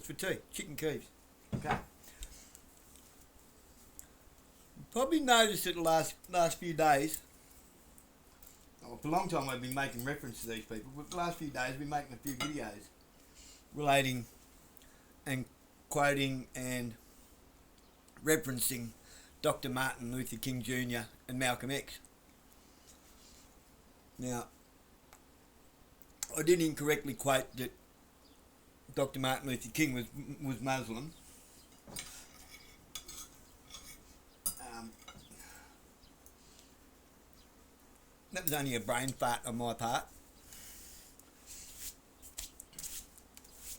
What's for tea? Chicken keeps. Okay. Probably noticed it the last few days. Oh, for a long time I've been making reference to these people, but the last few days I've been making a few videos relating and quoting and referencing Dr. Martin Luther King Jr. and Malcolm X. Now, I did incorrectly quote that Dr. Martin Luther King was Muslim. That was only a brain fart on my part.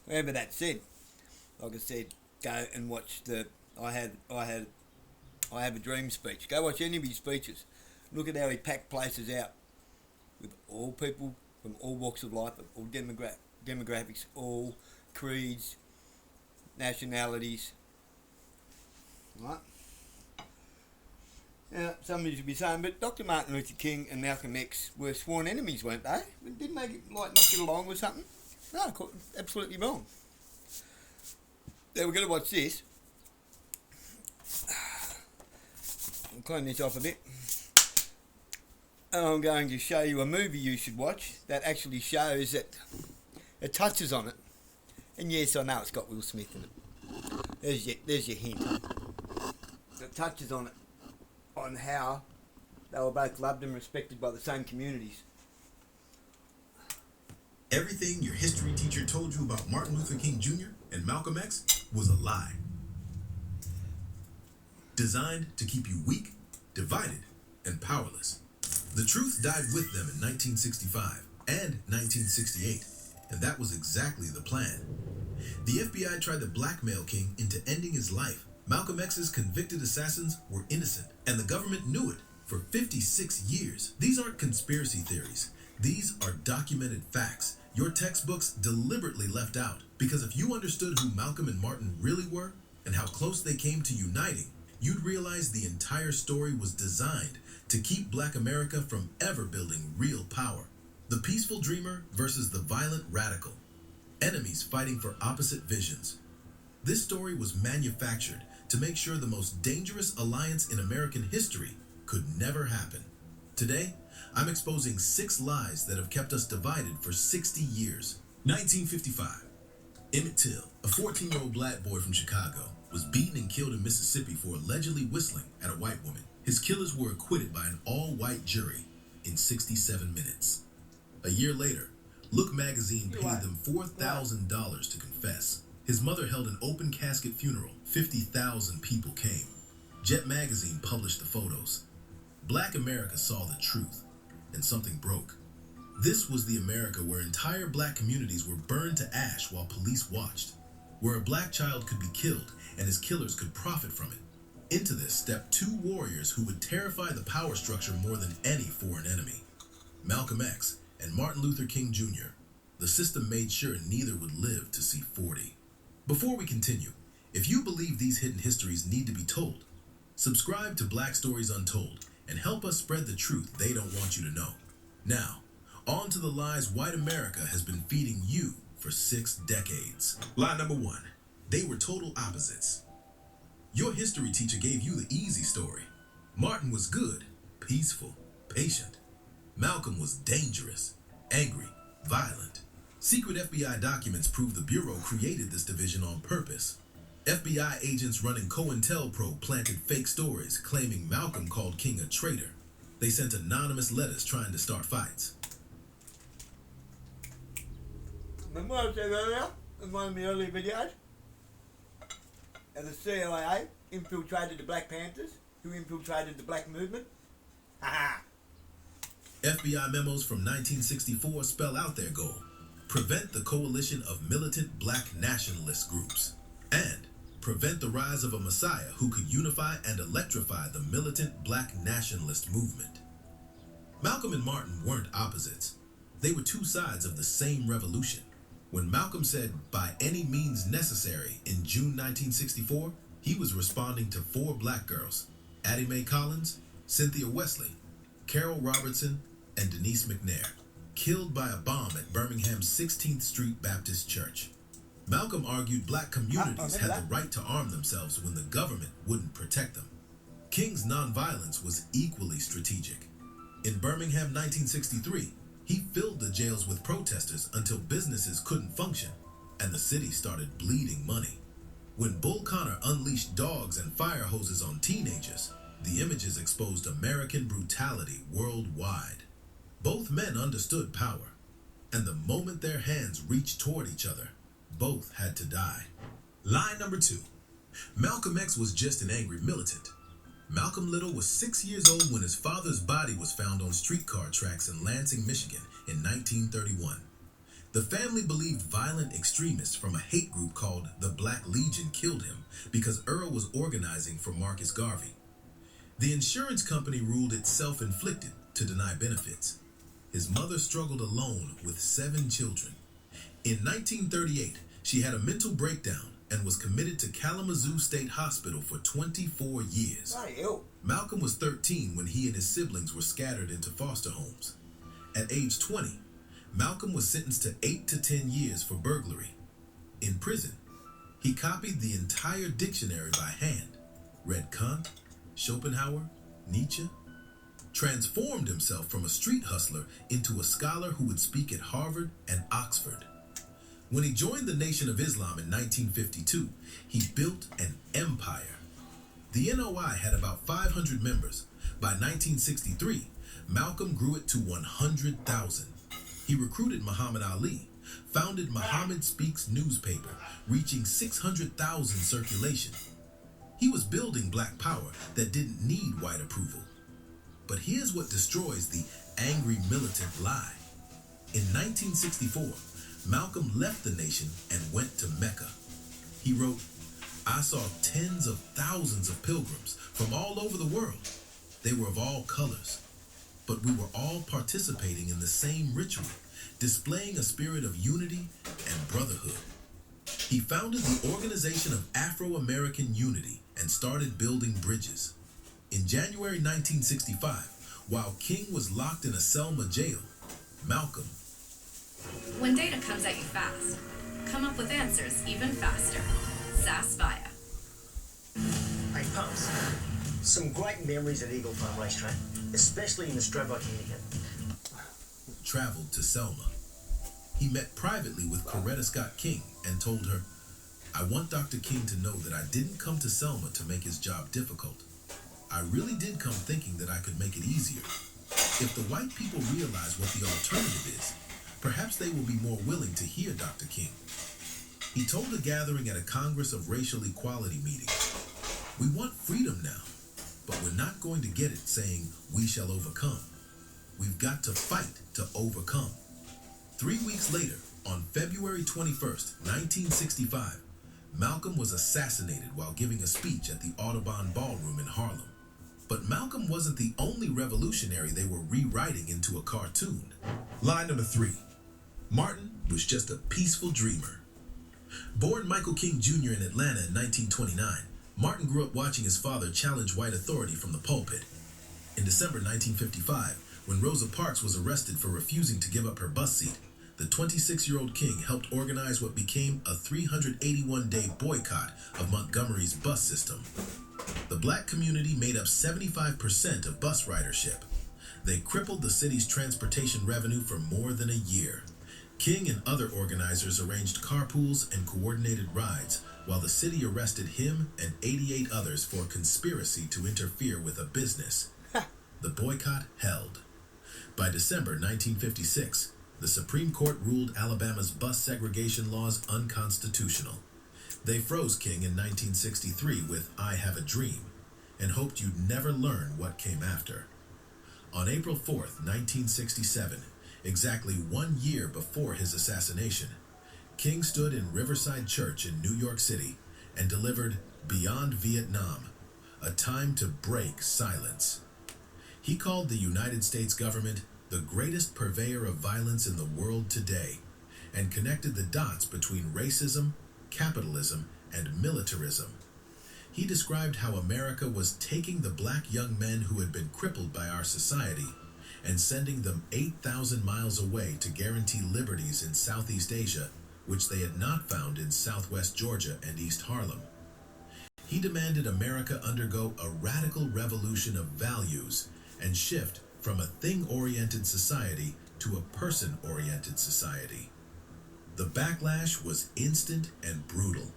However, that said, like I said, go and watch I have a dream speech. Go watch any of his speeches. Look at how he packed places out with all people from all walks of life, all demographics, all creeds, nationalities. Right? Now, some of you should be saying, but Dr. Martin Luther King and Malcolm X were sworn enemies, weren't they? Didn't they not get along with something? No, absolutely wrong. Now we're going to watch this. I'll clean this off a bit. And I'm going to show you a movie you should watch that actually shows that it touches on it. And yes, I know it's got Will Smith in it. There's your hint. It touches on it. On how they were both loved and respected by the same communities. Everything your history teacher told you about Martin Luther King Jr. and Malcolm X was a lie. Designed to keep you weak, divided, and powerless. The truth died with them in 1965 and 1968, and that was exactly the plan. The FBI tried to blackmail King into ending his life. Malcolm X's convicted assassins were innocent, and the government knew it for 56 years. These aren't conspiracy theories. These are documented facts your textbooks deliberately left out, because if you understood who Malcolm and Martin really were and how close they came to uniting, you'd realize the entire story was designed to keep Black America from ever building real power. The peaceful dreamer versus the violent radical. Enemies fighting for opposite visions. This story was manufactured to make sure the most dangerous alliance in American history could never happen. Today, I'm exposing 6 lies that have kept us divided for 60 years. 1955. Emmett Till, a 14-year-old black boy from Chicago, was beaten and killed in Mississippi for allegedly whistling at a white woman. His killers were acquitted by an all-white jury in 67 minutes. A year later, Look magazine paid them $4,000 to confess. His mother held an open casket funeral. 50,000 people came. Jet magazine published the photos. Black America saw the truth, and something broke. This was the America where entire black communities were burned to ash while police watched, where a black child could be killed and his killers could profit from it. Into this stepped 2 warriors who would terrify the power structure more than any foreign enemy. Malcolm X and Martin Luther King Jr. The system made sure neither would live to see 40. Before we continue, if you believe these hidden histories need to be told, subscribe to Black Stories Untold and help us spread the truth they don't want you to know. Now, on to the lies white America has been feeding you for 6 decades. Lie number 1. They were total opposites. Your history teacher gave you the easy story. Martin was good, peaceful, patient. Malcolm was dangerous, angry, violent. Secret FBI documents prove the Bureau created this division on purpose. FBI agents running COINTELPRO planted fake stories claiming Malcolm called King a traitor. They sent anonymous letters trying to start fights. Remember what I said earlier in one of the earlier videos? And the CIA infiltrated the Black Panthers, who infiltrated the Black movement? Ha FBI memos from 1964 spell out their goal: prevent the coalition of militant black nationalist groups, and prevent the rise of a messiah who could unify and electrify the militant black nationalist movement. Malcolm and Martin weren't opposites. They were 2 sides of the same revolution. When Malcolm said, "by any means necessary," in June 1964, he was responding to 4 black girls: Addie Mae Collins, Cynthia Wesley, Carol Robertson, and Denise McNair, killed by a bomb at Birmingham's 16th Street Baptist Church. Malcolm argued black communities had the right to arm themselves when the government wouldn't protect them. King's nonviolence was equally strategic. In Birmingham 1963, he filled the jails with protesters until businesses couldn't function and the city started bleeding money. When Bull Connor unleashed dogs and fire hoses on teenagers, the images exposed American brutality worldwide. Both men understood power, and the moment their hands reached toward each other, both had to die. Lie number 2. Malcolm X was just an angry militant. Malcolm Little was 6 years old when his father's body was found on streetcar tracks in Lansing, Michigan in 1931. The family believed violent extremists from a hate group called the Black Legion killed him because Earl was organizing for Marcus Garvey. The insurance company ruled it self-inflicted to deny benefits. His mother struggled alone with 7 children. In 1938, she had a mental breakdown and was committed to Kalamazoo State Hospital for 24 years. Malcolm was 13 when he and his siblings were scattered into foster homes. At age 20, Malcolm was sentenced to 8 to 10 years for burglary. In prison, he copied the entire dictionary by hand, read Kant, Schopenhauer, Nietzsche, transformed himself from a street hustler into a scholar who would speak at Harvard and Oxford. When he joined the Nation of Islam in 1952, he built an empire. The NOI had about 500 members. By 1963, Malcolm grew it to 100,000. He recruited Muhammad Ali, founded Muhammad Speaks newspaper, reaching 600,000 circulation. He was building black power that didn't need white approval. But here's what destroys the angry militant lie. In 1964, Malcolm left the nation and went to Mecca. He wrote, "I saw tens of thousands of pilgrims from all over the world. They were of all colors, but we were all participating in the same ritual, displaying a spirit of unity and brotherhood." He founded the Organization of Afro-American Unity and started building bridges. In January 1965, while King was locked in a Selma jail, Malcolm, when data comes at you fast, come up with answers even faster. SAS Via. Hey, Pumps. Some great memories at Eagle Farm Racetrack, especially in the Strabo Handicap. traveled to Selma. He met privately with Coretta Scott King and told her, "I want Dr. King to know that I didn't come to Selma to make his job difficult. I really did come thinking that I could make it easier. If the white people realize what the alternative is, perhaps they will be more willing to hear Dr. King." He told a gathering at a Congress of Racial Equality meeting, "We want freedom now, but we're not going to get it saying we shall overcome. We've got to fight to overcome." 3 weeks later, on February 21st, 1965, Malcolm was assassinated while giving a speech at the Audubon Ballroom in Harlem. But Malcolm wasn't the only revolutionary they were rewriting into a cartoon. Line number 3. Martin was just a peaceful dreamer. Born Michael King Jr. in Atlanta in 1929, Martin grew up watching his father challenge white authority from the pulpit. In December 1955, when Rosa Parks was arrested for refusing to give up her bus seat, the 26-year-old King helped organize what became a 381-day boycott of Montgomery's bus system. The black community made up 75% of bus ridership. They crippled the city's transportation revenue for more than a year. King and other organizers arranged carpools and coordinated rides, while the city arrested him and 88 others for conspiracy to interfere with a business. The boycott held. By December 1956, the Supreme Court ruled Alabama's bus segregation laws unconstitutional. They froze King in 1963 with "I Have a Dream" and hoped you'd never learn what came after. On April 4th, 1967, exactly 1 year before his assassination, King stood in Riverside Church in New York City and delivered "Beyond Vietnam," a time to break silence. He called the United States government the greatest purveyor of violence in the world today, and connected the dots between racism, capitalism, and militarism. He described how America was taking the black young men who had been crippled by our society and sending them 8,000 miles away to guarantee liberties in Southeast Asia which they had not found in southwest Georgia and East Harlem. He demanded America undergo a radical revolution of values and shift from a thing-oriented society to a person-oriented society. The backlash was instant and brutal.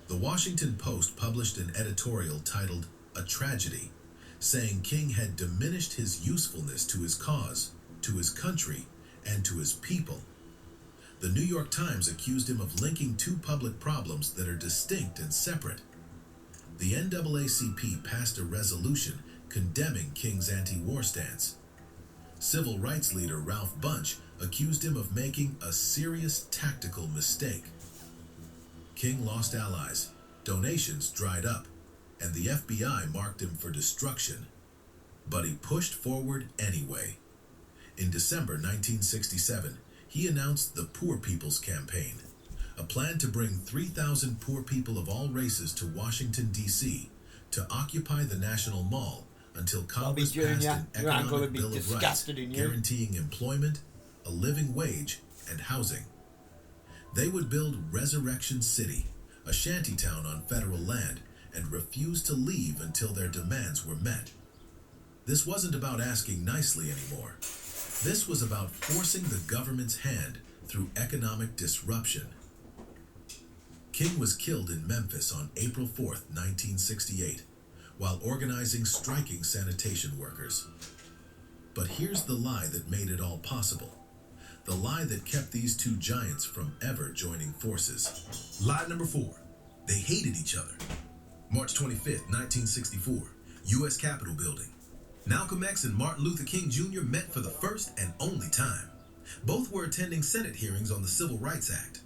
The Washington Post published an editorial titled "A Tragedy," saying King had diminished his usefulness to his cause, to his country, and to his people. The New York Times accused him of linking two public problems that are distinct and separate. The NAACP passed a resolution condemning King's anti-war stance. Civil rights leader Ralph Bunche accused him of making a serious tactical mistake. King lost allies, donations dried up, and the FBI marked him for destruction. But he pushed forward anyway. In December 1967, he announced the Poor People's Campaign, a plan to bring 3,000 poor people of all races to Washington, D.C. to occupy the National Mall until Congress passed an economic bill of rights guaranteeing employment, a living wage, and housing. They would build Resurrection City, a shantytown on federal land, and refuse to leave until their demands were met. This wasn't about asking nicely anymore. This was about forcing the government's hand through economic disruption. King was killed in Memphis on April 4th, 1968, while organizing striking sanitation workers. But here's the lie that made it all possible. The lie that kept these two giants from ever joining forces. Lie number 4. They hated each other. March 25th, 1964, U.S. Capitol Building. Malcolm X and Martin Luther King Jr. met for the first and only time. Both were attending Senate hearings on the Civil Rights Act.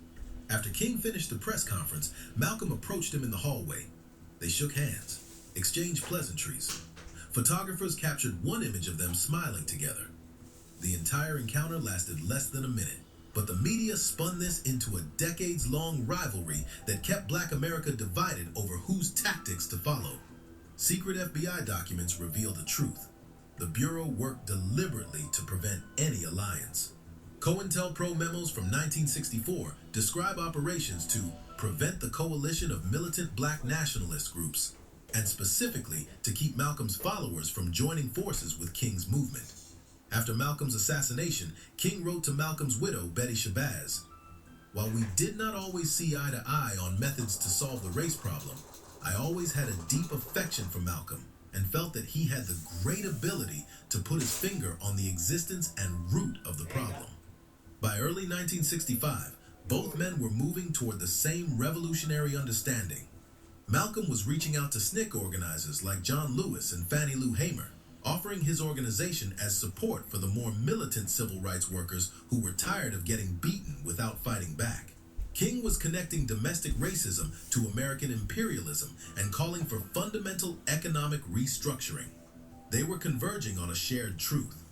After King finished the press conference, Malcolm approached him in the hallway. They shook hands, exchanged pleasantries. Photographers captured one image of them smiling together. The entire encounter lasted less than a minute, but the media spun this into a decades-long rivalry that kept Black America divided over whose tactics to follow. Secret FBI documents reveal the truth. The Bureau worked deliberately to prevent any alliance. COINTELPRO memos from 1964 describe operations to prevent the coalition of militant Black nationalist groups, and specifically to keep Malcolm's followers from joining forces with King's movement. After Malcolm's assassination, King wrote to Malcolm's widow, Betty Shabazz, "While we did not always see eye to eye on methods to solve the race problem, I always had a deep affection for Malcolm and felt that he had the great ability to put his finger on the existence and root of the problem." By early 1965, both men were moving toward the same revolutionary understanding. Malcolm was reaching out to SNCC organizers like John Lewis and Fannie Lou Hamer, offering his organization as support for the more militant civil rights workers who were tired of getting beaten without fighting back. King was connecting domestic racism to American imperialism and calling for fundamental economic restructuring. They were converging on a shared truth.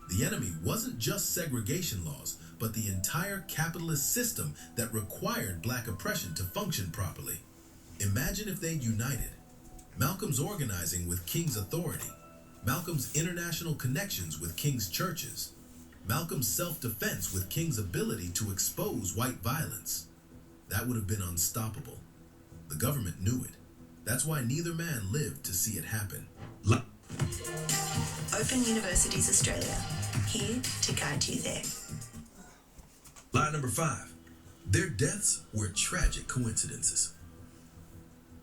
The enemy wasn't just segregation laws, but the entire capitalist system that required Black oppression to function properly. Imagine if they'd united. Malcolm's organizing with King's authority, Malcolm's international connections with King's churches, Malcolm's self-defense with King's ability to expose white violence. That would have been unstoppable. The government knew it. That's why neither man lived to see it happen. Open Universities Australia, here to guide you there. Lie number 5. Their deaths were tragic coincidences.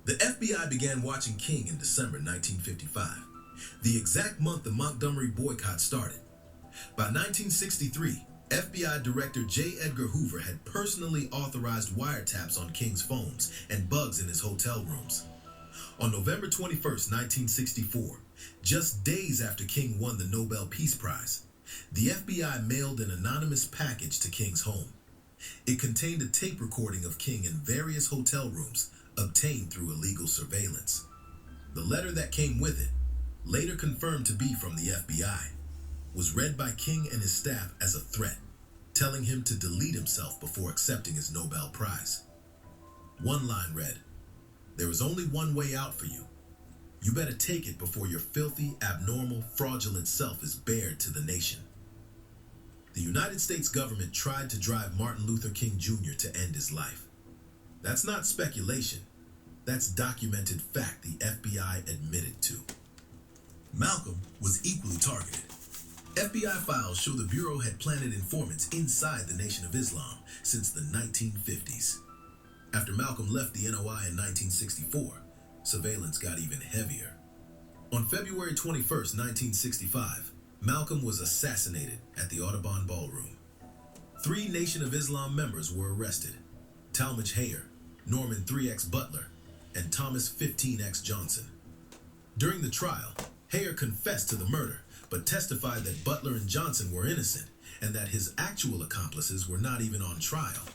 The FBI began watching King in December 1955, the exact month the Montgomery boycott started. By 1963, FBI Director J. Edgar Hoover had personally authorized wiretaps on King's phones and bugs in his hotel rooms. On November 21st, 1964, just days after King won the Nobel Peace Prize, the FBI mailed an anonymous package to King's home. It contained a tape recording of King in various hotel rooms obtained through illegal surveillance. The letter that came with it, later confirmed to be from the FBI, was read by King and his staff as a threat, telling him to delete himself before accepting his Nobel Prize. One line read, "There is only one way out for you. You better take it before your filthy, abnormal, fraudulent self is bared to the nation." the United States government tried to drive Martin Luther King Jr. to end his life. That's not speculation. That's documented fact the FBI admitted to. Malcolm was equally targeted. FBI files show the Bureau had planted informants inside the Nation of Islam since the 1950s. After Malcolm left the NOI in 1964, surveillance got even heavier. On February 21st, 1965, Malcolm was assassinated at the Audubon Ballroom. 3 Nation of Islam members were arrested: Talmadge Hayer, Norman 3X Butler, and Thomas 15X Johnson. During the trial, Hayer confessed to the murder, but testified that Butler and Johnson were innocent and that his actual accomplices were not even on trial.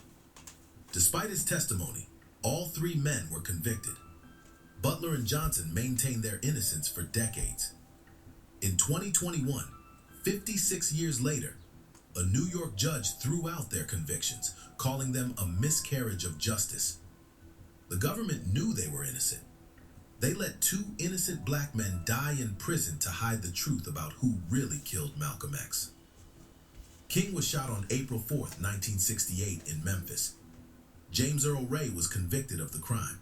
Despite his testimony, all 3 men were convicted. Butler and Johnson maintained their innocence for decades. In 2021, 56 years later, a New York judge threw out their convictions, calling them a miscarriage of justice. The government knew they were innocent. They let 2 innocent black men die in prison to hide the truth about who really killed Malcolm X. King was shot on April 4th, 1968 in Memphis. James Earl Ray was convicted of the crime.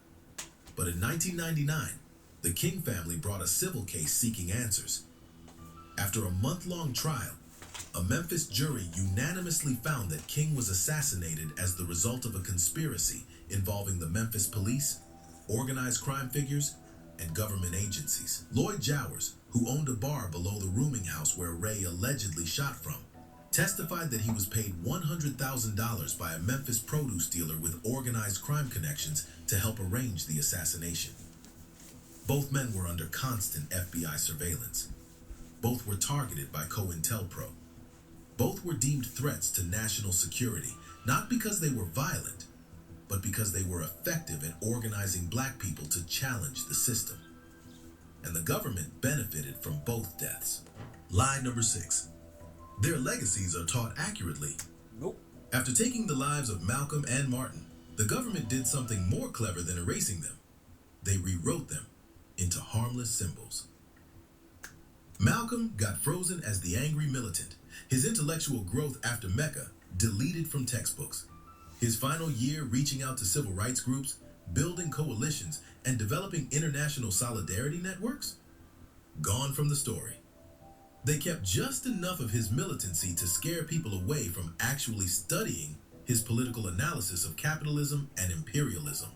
But in 1999, the King family brought a civil case seeking answers. After a month-long trial, a Memphis jury unanimously found that King was assassinated as the result of a conspiracy involving the Memphis police, organized crime figures, and government agencies. Lloyd Jowers, who owned a bar below the rooming house where Ray allegedly shot from, testified that he was paid $100,000 by a Memphis produce dealer with organized crime connections to help arrange the assassination. Both men were under constant FBI surveillance. Both were targeted by COINTELPRO. Both were deemed threats to national security, not because they were violent, but because they were effective at organizing black people to challenge the system. And the government benefited from both deaths. Lie number 6. Their legacies are taught accurately. Nope. After taking the lives of Malcolm and Martin, the government did something more clever than erasing them. They rewrote them into harmless symbols. Malcolm got frozen as the angry militant, his intellectual growth after M.L.K deleted from textbooks. His final year reaching out to civil rights groups, building coalitions, and developing international solidarity networks? Gone from the story. They kept just enough of his militancy to scare people away from actually studying his political analysis of capitalism and imperialism.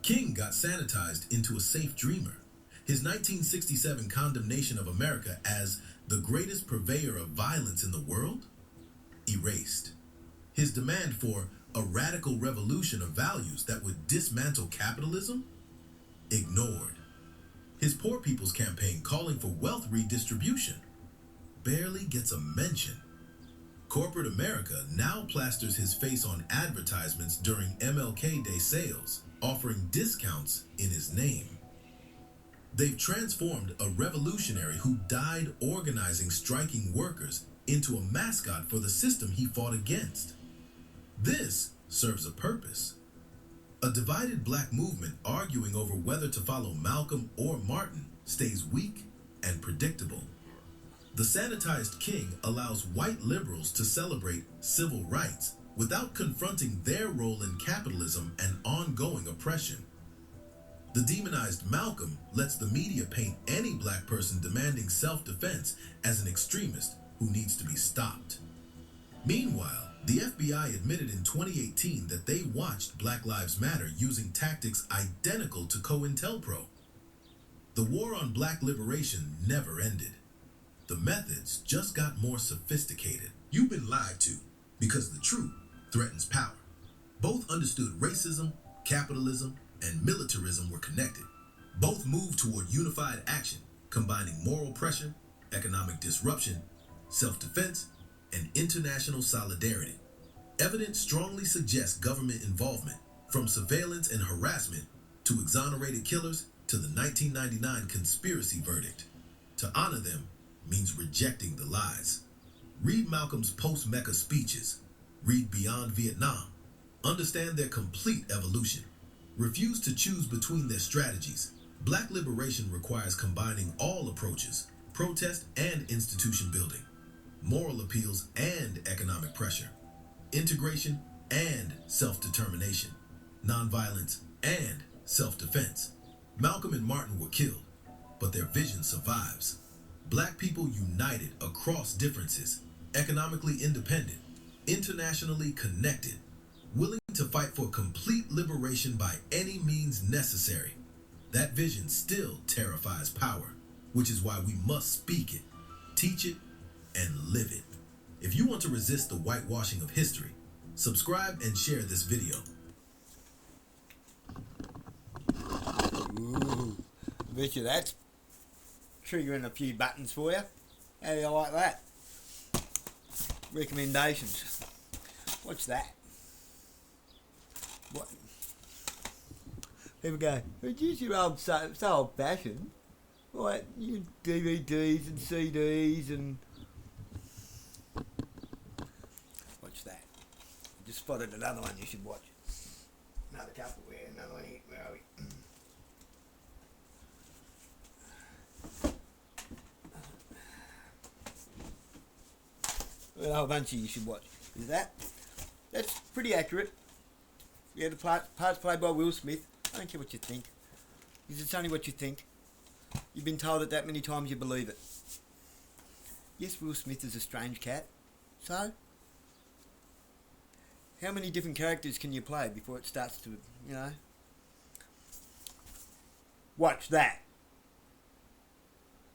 King got sanitized into a safe dreamer. His 1967 condemnation of America as the greatest purveyor of violence in the world? Erased. His demand for a radical revolution of values that would dismantle capitalism? Ignored. His Poor People's Campaign calling for wealth redistribution barely gets a mention. Corporate America now plasters his face on advertisements during M.L.K. Day sales, offering discounts in his name. They've transformed a revolutionary who died organizing striking workers into a mascot for the system he fought against. This serves a purpose. A divided black movement arguing over whether to follow Malcolm or Martin stays weak and predictable. The sanitized King allows white liberals to celebrate civil rights without confronting their role in capitalism and ongoing oppression. The demonized Malcolm lets the media paint any black person demanding self-defense as an extremist who needs to be stopped. Meanwhile, the FBI admitted in 2018 that they watched Black Lives Matter using tactics identical to COINTELPRO. The war on black liberation never ended. The methods just got more sophisticated. You've been lied to because the truth threatens power. Both understood racism, capitalism, and militarism were connected. Both moved toward unified action, combining moral pressure, economic disruption, self-defense, and international solidarity. Evidence strongly suggests government involvement, from surveillance and harassment to exonerated killers to the 1999 conspiracy verdict. To honor them means rejecting the lies. Read Malcolm's post-M.L.K. speeches. Read Beyond Vietnam. Understand their complete evolution. Refuse to choose between their strategies. Black liberation requires combining all approaches, protest and institution building. moral appeals and economic pressure, integration and self-determination, nonviolence and self-defense. Malcolm and Martin were killed, but their vision survives. Black people united across differences, economically independent, internationally connected, willing to fight for complete liberation by any means necessary. That vision still terrifies power, which is why we must speak it, teach it, and live it. If you want to resist the whitewashing of history, subscribe and share this video. Ooh, bet you that's triggering a few buttons for you. How do you like that? Recommendations. What's that? What? People go, geez, you're old, so old-fashioned. What? You DVDs and CDs and... What's that? I just spotted another one you should watch. Another couple here, another one here. Where are we? A whole bunch of you should watch. Is that? That's pretty accurate. Yeah, the parts played by Will Smith. I don't care what you think. Because it's only what you think. You've been told it that many times you believe it. Yes, Will Smith is a strange cat. So? How many different characters can you play before it starts to, you know? Watch that.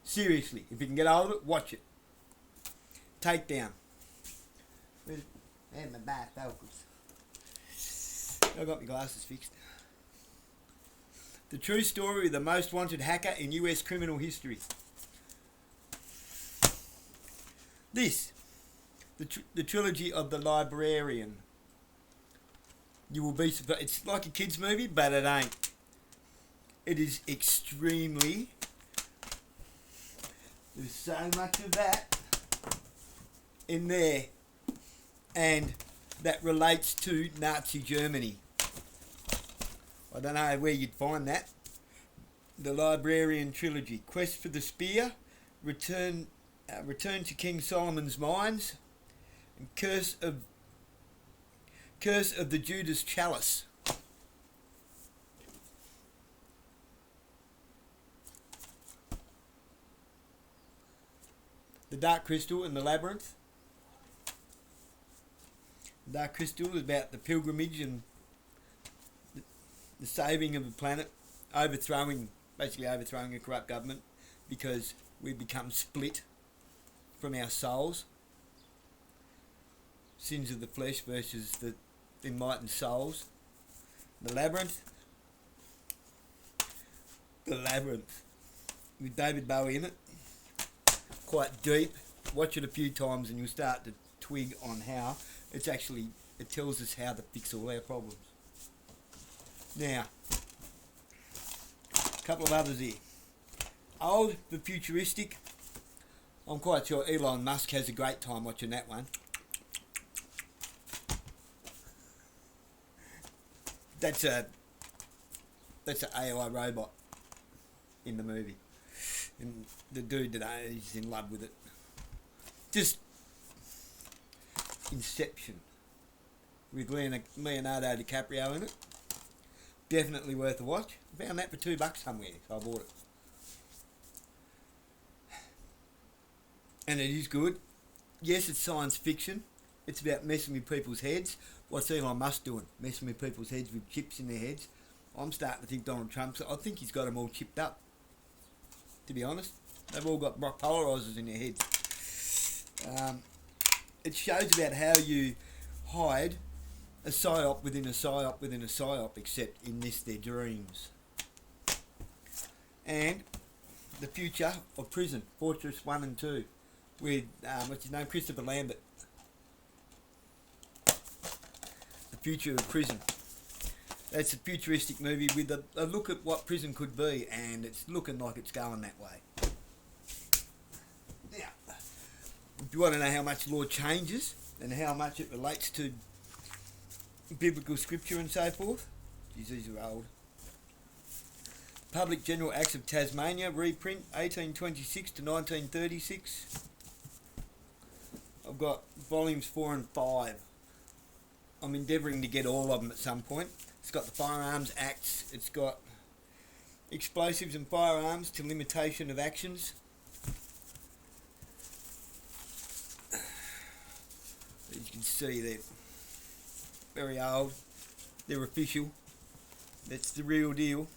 Seriously, if you can get hold of it, watch it. Takedown. And my bifocals. I got my glasses fixed. The true story of the most wanted hacker in US criminal history. This, the trilogy of the librarian. You will be surprised. It's like a kids movie, but it ain't. It is extremely. There's so much of that in there, and that relates to Nazi Germany. I don't know where you'd find that. The Librarian Trilogy. Quest for the Spear, Return to King Solomon's Mines, and Curse of the Judas Chalice. The Dark Crystal and the Labyrinth. The Dark Crystal is about the pilgrimage and the saving of the planet, basically overthrowing a corrupt government because we become split from our souls. Sins of the flesh versus the enlightened souls. The Labyrinth. The Labyrinth. With David Bowie in it. Quite deep. Watch it a few times and you'll start to twig on how it tells us how to fix all our problems. Now, a couple of others here. Old but futuristic. I'm quite sure Elon Musk has a great time watching that one. That's a AI robot in the movie. And the dude that is in love with it. Just Inception. With Leonardo DiCaprio in it. Definitely worth a watch. I found that for $2 somewhere, so I bought it. And it is good. Yes, it's science fiction. It's about messing with people's heads. What's Elon Musk doing? Messing with people's heads with chips in their heads. I'm starting to think Donald Trump's... I think he's got them all chipped up. To be honest. They've all got polarizers in their heads. It shows about how you hide a psyop within a psyop within a psyop, except in this, their dreams. And the future of prison, Fortress 1 and 2, with, what's his name, Christopher Lambert. The future of prison. That's a futuristic movie with a look at what prison could be, and it's looking like it's going that way. Now, if you want to know how much law changes and how much it relates to biblical scripture and so forth, geez, these are old. Public General Acts of Tasmania, reprint, 1826 to 1936. got volumes 4 and 5. I'm endeavouring to get all of them at some point. It's got the Firearms Acts. It's got Explosives and Firearms to Limitation of Actions. As you can see, they're very old. They're official. That's the real deal.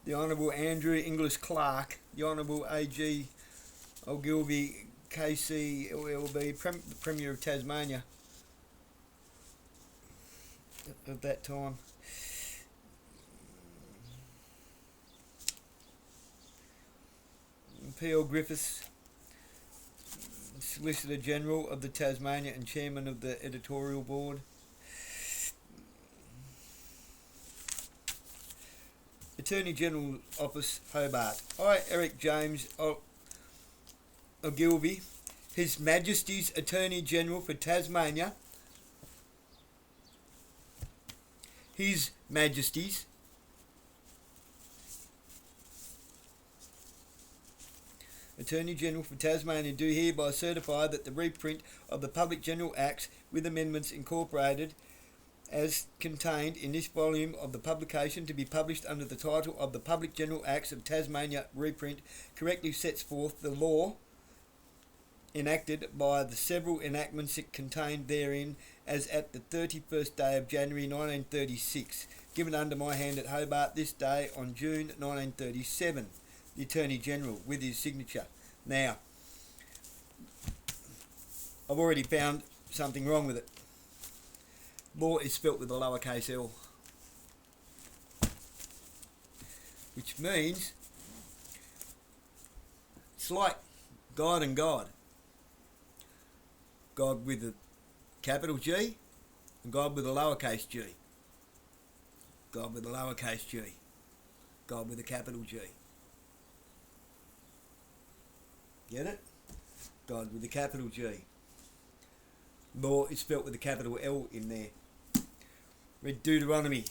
The Honourable Andrew Inglis Clark, the Honourable A.G. Ogilvy KC LLB, the Premier of Tasmania of that time. P.L. Griffiths, Solicitor General of the Tasmania and Chairman of the Editorial Board. Attorney General's Office, Hobart. I, Eric James Ogilvy, His Majesty's Attorney General for Tasmania. His Majesty's Attorney General for Tasmania do hereby certify that the reprint of the Public General Acts with amendments incorporated as contained in this volume of the publication to be published under the title of the Public General Acts of Tasmania reprint correctly sets forth the law enacted by the several enactments it contained therein as at the 31st day of January 1936, given under my hand at Hobart this day on June 1937. The Attorney General with his signature. Now, I've already found something wrong with it. Law is spelt with a lowercase l, which means it's like God and God. God with a capital G and God with a lowercase g. God with a lowercase g. God with a capital G. Get it? God with a capital G. Law is spelt with a capital L in there. Read Deuteronomy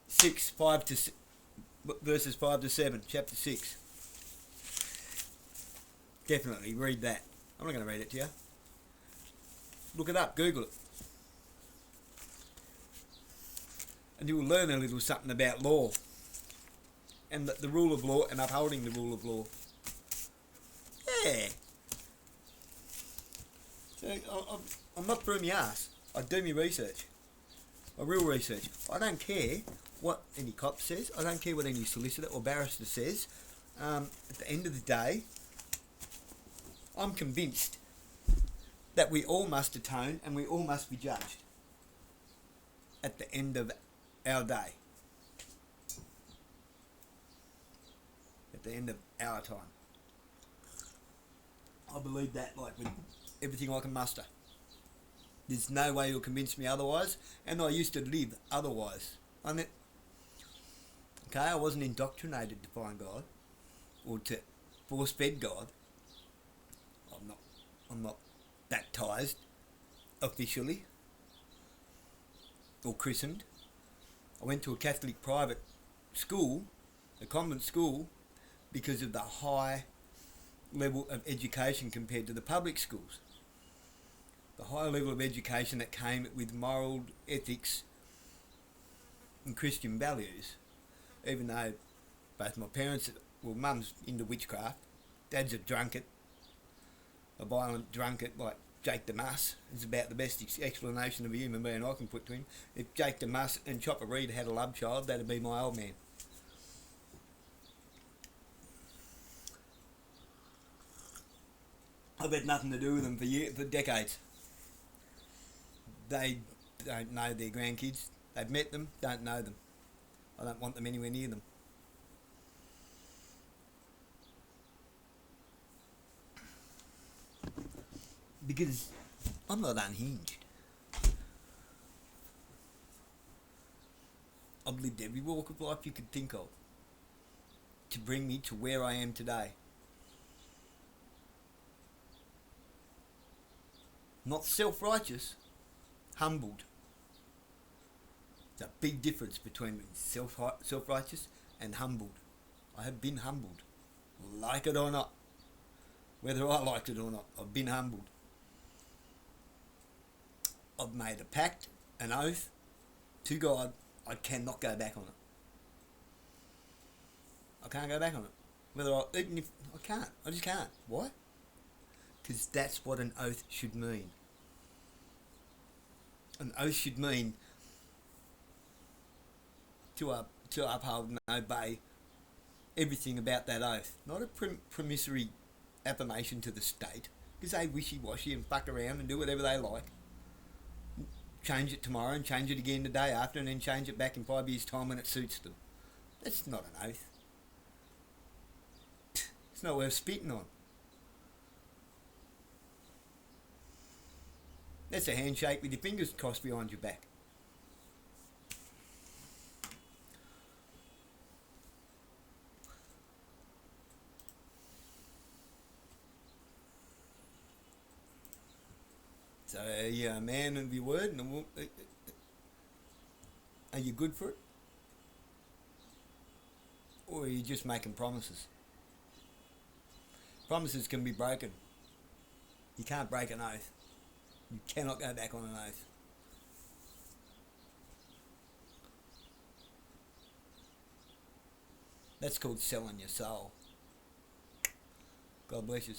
6, 5 to verses 5 to 7, chapter 6. Definitely read that. I'm not going to read it to you. Look it up, Google it. And you will learn a little something about law and the rule of law and upholding the rule of law. Yeah. So I'm not through my ass. I do my research. My real research. I don't care what any cop says. I don't care what any solicitor or barrister says. At the end of the day, I'm convinced that we all must atone and we all must be judged at the end of our day. At the end of our time. I believe that like with everything I can muster. There's no way you'll convince me otherwise, and I used to live otherwise. I wasn't indoctrinated to find God or to force-fed God. I'm not baptised officially or christened. I went to a Catholic private school, a convent school, because of the high level of education compared to the public schools. The high level of education that came with moral ethics and Christian values. Even though both my parents, well, mum's into witchcraft, dad's a drunkard, a violent drunkard like Jake Damas. Is about the best explanation of a human being I can put to him. If Jake Damas and Chopper Reed had a love child, that'd be my old man. I've had nothing to do with them for decades. They don't know their grandkids. They've met them, don't know them. I don't want them anywhere near them. Because I'm not unhinged. I've lived every walk of life you could think of to bring me to where I am today. Not self-righteous, humbled. There's a big difference between self-righteous and humbled. I have been humbled, like it or not. whether I liked it or not. I've been humbled. I've made a pact, an oath to God. I cannot go back on it. I can't go back on it. Even if I can't, I just can't. Why? Because that's what an oath should mean. An oath should mean to uphold and obey everything about that oath, not a promissory affirmation to the state, because they wishy-washy and fuck around and do whatever they like. Change it tomorrow and change it again the day after, and then change it back in 5 years' time when it suits them. That's not an oath. It's not worth spitting on. That's a handshake with your fingers crossed behind your back. So are you a man of your word, and are you good for it? Or are you just making promises? Promises can be broken. You can't break an oath. You cannot go back on an oath. That's called selling your soul. God bless you.